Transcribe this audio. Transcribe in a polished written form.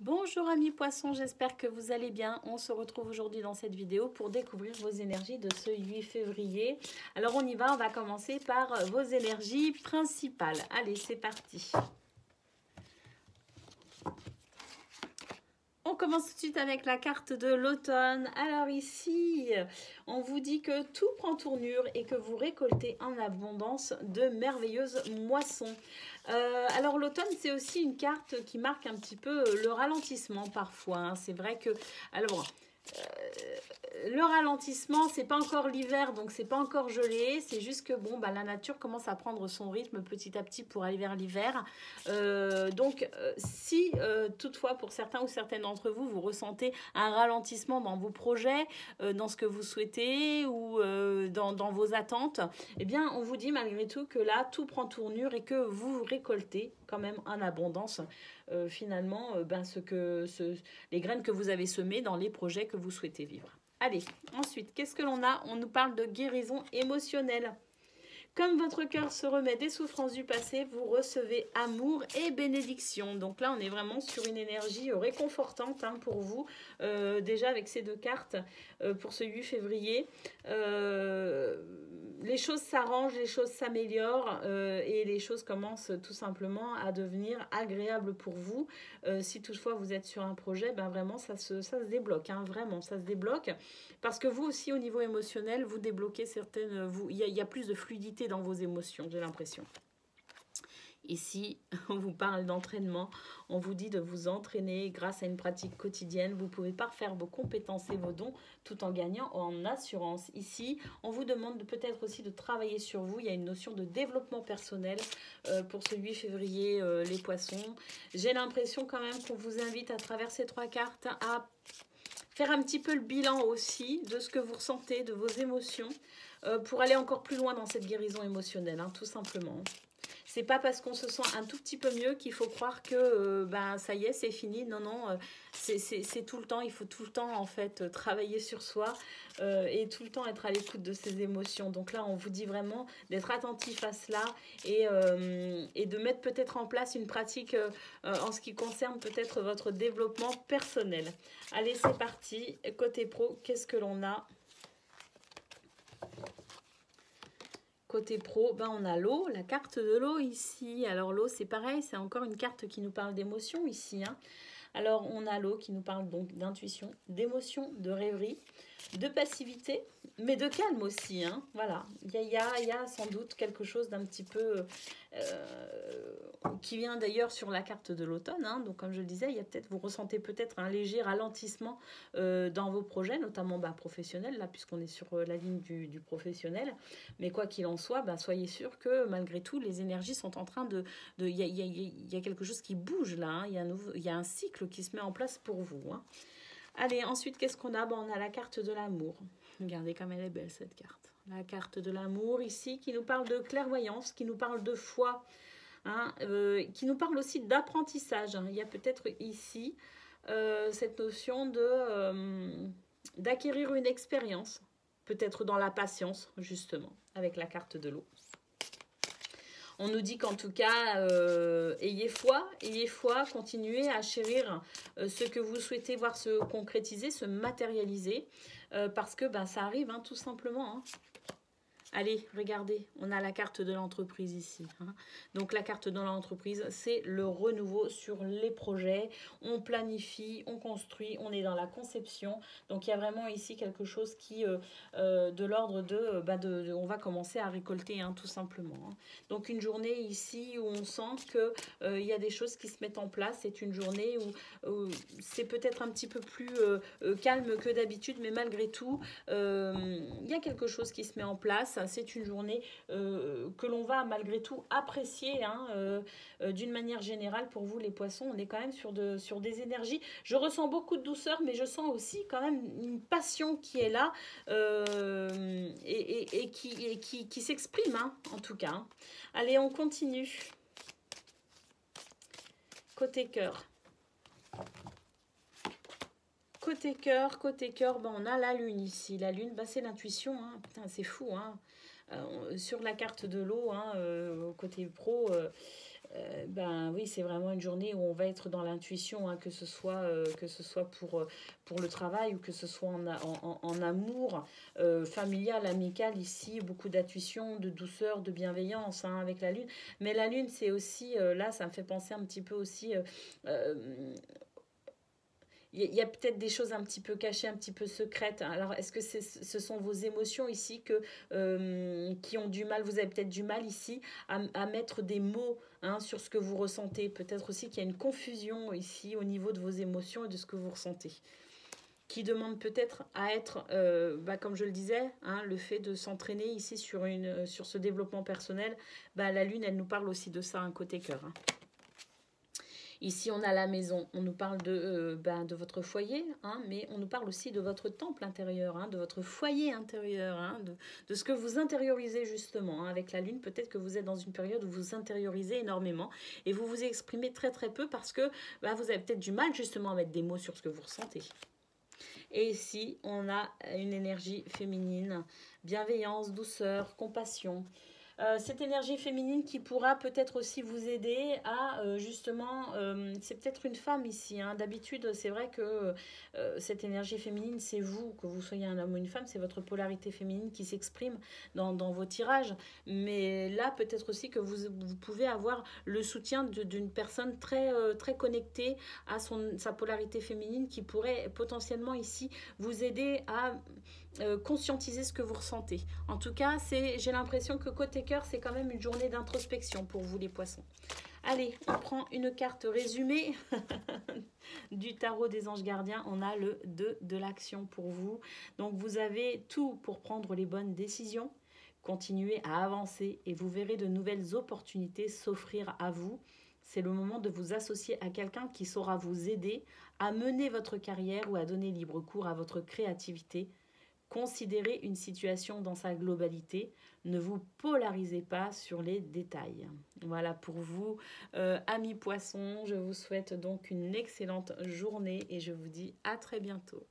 Bonjour amis poissons, j'espère que vous allez bien. On se retrouve aujourd'hui dans cette vidéo pour découvrir vos énergies de ce 8 février. Alors on y va, on va commencer par vos énergies principales. Allez, c'est parti. On commence tout de suite avec la carte de l'automne. Alors ici, on vous dit que tout prend tournure et que vous récoltez en abondance de merveilleuses moissons. Alors l'automne, c'est aussi une carte qui marque un petit peu le ralentissement parfois, hein. C'est vrai que... Alors, le ralentissement, c'est pas encore l'hiver, donc c'est pas encore gelé. C'est juste que bon, bah, la nature commence à prendre son rythme petit à petit pour aller vers l'hiver. Si toutefois pour certains ou certaines d'entre vous, vous ressentez un ralentissement dans vos projets, dans ce que vous souhaitez ou dans vos attentes, eh bien, on vous dit malgré tout que là, tout prend tournure et que vous récoltez quand même en abondance finalement les graines que vous avez semées dans les projets que vous souhaitez vivre. Allez, ensuite, qu'est-ce que l'on a? On nous parle de guérison émotionnelle. Comme votre cœur se remet des souffrances du passé, vous recevez amour et bénédiction. Donc là, on est vraiment sur une énergie réconfortante hein, pour vous. Déjà avec ces deux cartes pour ce 8 février. Les choses s'arrangent, les choses s'améliorent et les choses commencent tout simplement à devenir agréables pour vous. Si toutefois vous êtes sur un projet, ben vraiment ça se débloque, hein, vraiment ça se débloque. Parce que vous aussi au niveau émotionnel, vous débloquez certaines... Il y a plus de fluidité dans vos émotions, j'ai l'impression. Ici, on vous parle d'entraînement, on vous dit de vous entraîner grâce à une pratique quotidienne. Vous pouvez parfaire vos compétences et vos dons tout en gagnant en assurance. Ici, on vous demande peut-être aussi de travailler sur vous. Il y a une notion de développement personnel pour ce 8 février, les poissons. J'ai l'impression quand même qu'on vous invite à travers ces trois cartes à faire un petit peu le bilan aussi de ce que vous ressentez, de vos émotions, pour aller encore plus loin dans cette guérison émotionnelle, hein, tout simplement. C'est pas parce qu'on se sent un tout petit peu mieux qu'il faut croire que ça y est, c'est fini. Non, non, c'est tout le temps. Il faut tout le temps en fait travailler sur soi et tout le temps être à l'écoute de ses émotions. Donc là, on vous dit vraiment d'être attentif à cela et de mettre peut-être en place une pratique en ce qui concerne peut-être votre développement personnel. Allez, c'est parti. Côté pro, qu'est-ce que l'on a ? Côté pro, ben on a l'eau, la carte de l'eau ici. Alors l'eau, c'est pareil, c'est encore une carte qui nous parle d'émotion ici, hein. Alors on a l'eau qui nous parle donc d'intuition, d'émotion, de rêverie, de passivité, mais de calme aussi, hein. Voilà, il y a sans doute quelque chose d'un petit peu... qui vient d'ailleurs sur la carte de l'automne, hein. Donc comme je le disais, vous ressentez peut-être un léger ralentissement dans vos projets, notamment professionnels, là puisqu'on est sur la ligne du professionnel. Mais quoi qu'il en soit, soyez sûr que malgré tout, les énergies sont en train de... Il y a quelque chose qui bouge là, hein. Il y a un cycle qui se met en place pour vous, hein. Allez, ensuite, qu'est-ce qu'on a? On a la carte de l'amour. Regardez comme elle est belle cette carte. La carte de l'amour ici qui nous parle de clairvoyance, qui nous parle de foi, hein, qui nous parle aussi d'apprentissage, hein. Il y a peut-être ici cette notion d'acquérir une expérience, peut-être dans la patience justement, avec la carte de l'eau. On nous dit qu'en tout cas, ayez foi, continuez à chérir ce que vous souhaitez voir se concrétiser, se matérialiser, parce que ça arrive, hein, tout simplement, hein. Allez, regardez, on a la carte de l'entreprise ici, hein. Donc la carte de l'entreprise, c'est le renouveau sur les projets. On planifie, on construit, on est dans la conception. Donc il y a vraiment ici quelque chose qui, de l'ordre de, on va commencer à récolter, hein, tout simplement, hein. Donc une journée ici où on sent qu'il y a des choses qui se mettent en place. C'est une journée où c'est peut-être un petit peu plus calme que d'habitude, mais malgré tout, il y a quelque chose qui se met en place. C'est une journée que l'on va malgré tout apprécier, hein, d'une manière générale. Pour vous les poissons, on est quand même sur des énergies. Je ressens beaucoup de douceur, mais je sens aussi quand même une passion qui est là et qui s'exprime, hein, en tout cas, hein. Allez, on continue. Côté cœur. Côté cœur, on a la lune ici. La lune, c'est l'intuition, hein. Putain, c'est fou, hein. Sur la carte de l'eau, hein, côté pro, Ben oui, c'est vraiment une journée où on va être dans l'intuition, hein, que ce soit pour le travail ou que ce soit en amour, familial, amical, ici, beaucoup d'intuition, de douceur, de bienveillance, hein, avec la lune. Mais la lune, c'est aussi, là, ça me fait penser un petit peu aussi euh, il y a peut-être des choses un petit peu cachées, un petit peu secrètes. Alors, est-ce que ce sont vos émotions ici qui ont du mal, vous avez peut-être du mal ici à mettre des mots, hein, sur ce que vous ressentez. Peut-être aussi qu'il y a une confusion ici au niveau de vos émotions et de ce que vous ressentez. Qui demande peut-être à être, comme je le disais, hein, le fait de s'entraîner ici sur ce développement personnel. La lune, elle nous parle aussi de ça, un côté cœur. Hein. Ici, on a la maison, on nous parle de votre foyer, hein, mais on nous parle aussi de votre temple intérieur, hein, de votre foyer intérieur, hein, de ce que vous intériorisez justement. Hein, avec la lune, peut-être que vous êtes dans une période où vous intériorisez énormément et vous vous exprimez très très peu parce que vous avez peut-être du mal justement à mettre des mots sur ce que vous ressentez. Et ici, on a une énergie féminine, bienveillance, douceur, compassion. Cette énergie féminine qui pourra peut-être aussi vous aider à justement, c'est peut-être une femme ici, hein. D'habitude c'est vrai que cette énergie féminine c'est vous, que vous soyez un homme ou une femme, c'est votre polarité féminine qui s'exprime dans vos tirages, mais là peut-être aussi que vous pouvez avoir le soutien d'une personne très connectée à sa polarité féminine qui pourrait potentiellement ici vous aider à conscientiser ce que vous ressentez. En tout cas, j'ai l'impression que côté cœur, c'est quand même une journée d'introspection pour vous les poissons. Allez, on prend une carte résumée du tarot des anges gardiens. On a le 2 de l'action pour vous. Donc vous avez tout pour prendre les bonnes décisions. Continuez à avancer et vous verrez de nouvelles opportunités s'offrir à vous. C'est le moment de vous associer à quelqu'un qui saura vous aider à mener votre carrière ou à donner libre cours à votre créativité. Considérez une situation dans sa globalité. Ne vous polarisez pas sur les détails. Voilà pour vous, amis poissons. Je vous souhaite donc une excellente journée et je vous dis à très bientôt.